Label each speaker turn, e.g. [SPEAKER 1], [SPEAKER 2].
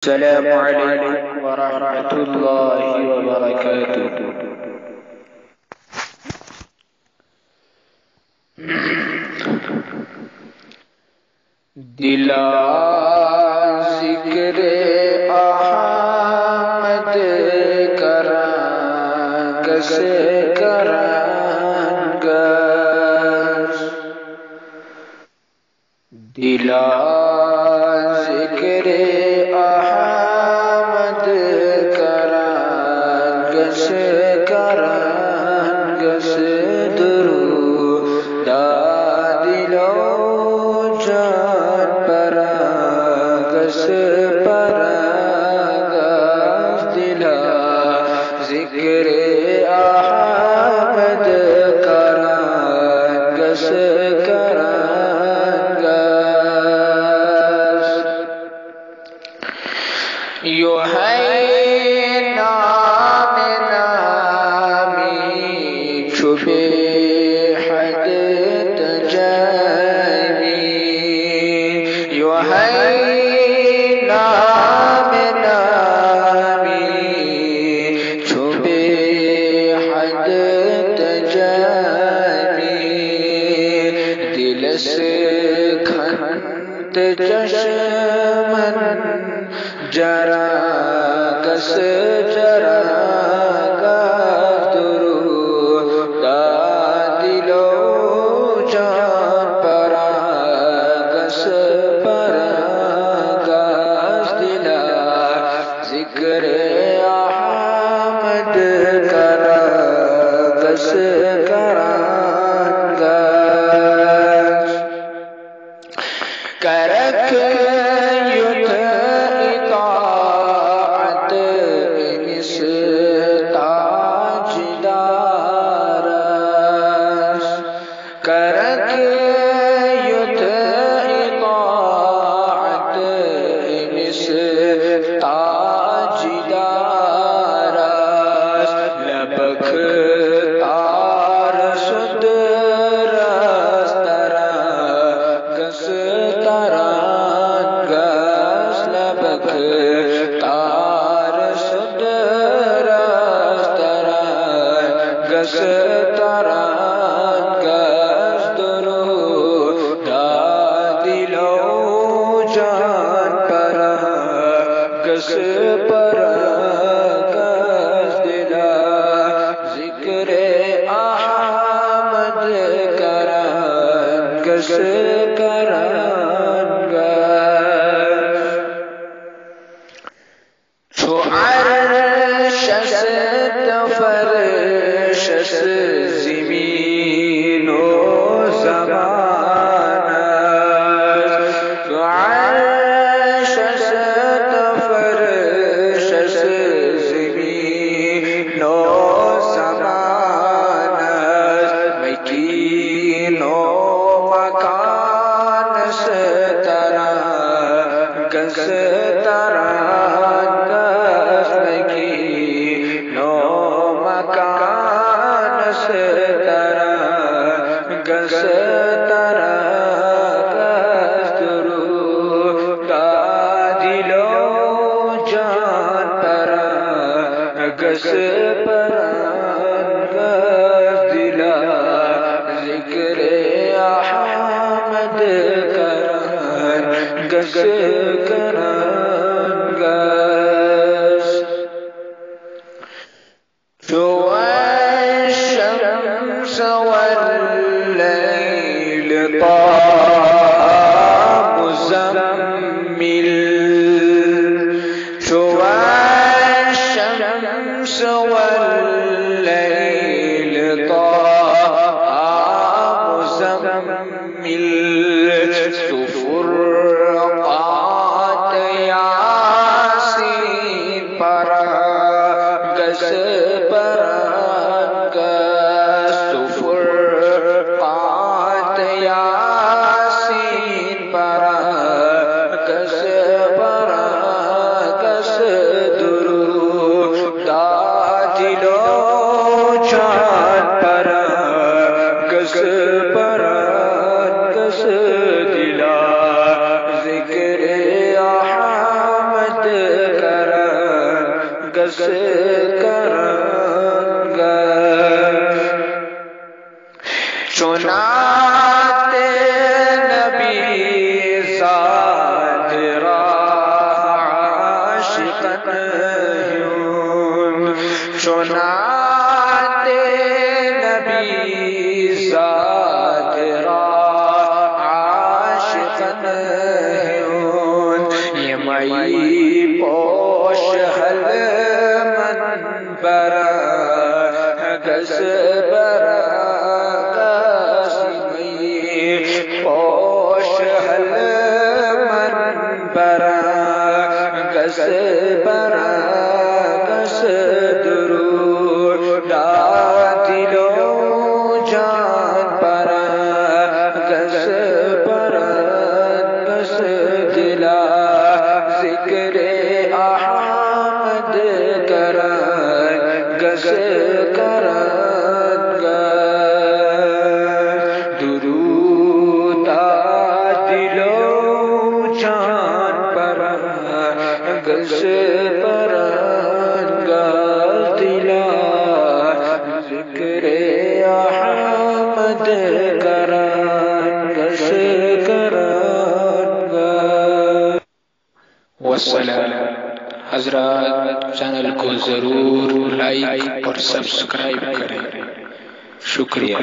[SPEAKER 1] السلام عليكم ورحمة الله وبركاته. دلا ذکر احمد کرانگس کرانگس دلا ذکر احمد کرانگس کرانگس درود دلو جان پرانگس پرانگس دلا ذکر احمد کرانگس کرانگس یو ہے نام نامی چھپے حد تجلی یو ہے نام نامی چھپے حد تجلی دل سے کھنت چشمن جرانگس جرانگس درود دلو جان پرانگس پرانگس دلا ذکر احمد کرانگس کرانگس کرک ترانگس درود دلو جان پرانگس پرانگس دلا ذکر احمد کرانگس کرانگس چو عرش است فرش زمین و زمان است چو عرش است فرش زمین و زمان است مکین و مکان است ترانگس ترانگس مکین و مکان ترانگس ترانگس درود دلو جان پرانگس پرانگس دلا ذکر احمد کرانگس کرانگس جو الشمس والليل طه مزمل جو الشمس والليل طه مزمل فرقات گس کرنگا چنانتے نبی ظاہرا عاشقن یون چنانتے نبی ظاہرا عاشقن یون یہ مئی پوش حل من برا گس برا گس برا گس درود دلو جان برا گس برا گس دلا ذکر احمد کرا گس کرا درود دلو جان برا گس پرنگا دلا ذکر احمد کران گس کرانگا والسلام. حضرات چینل کو ضرور لائک اور سبسکرائب کریں. شکریہ.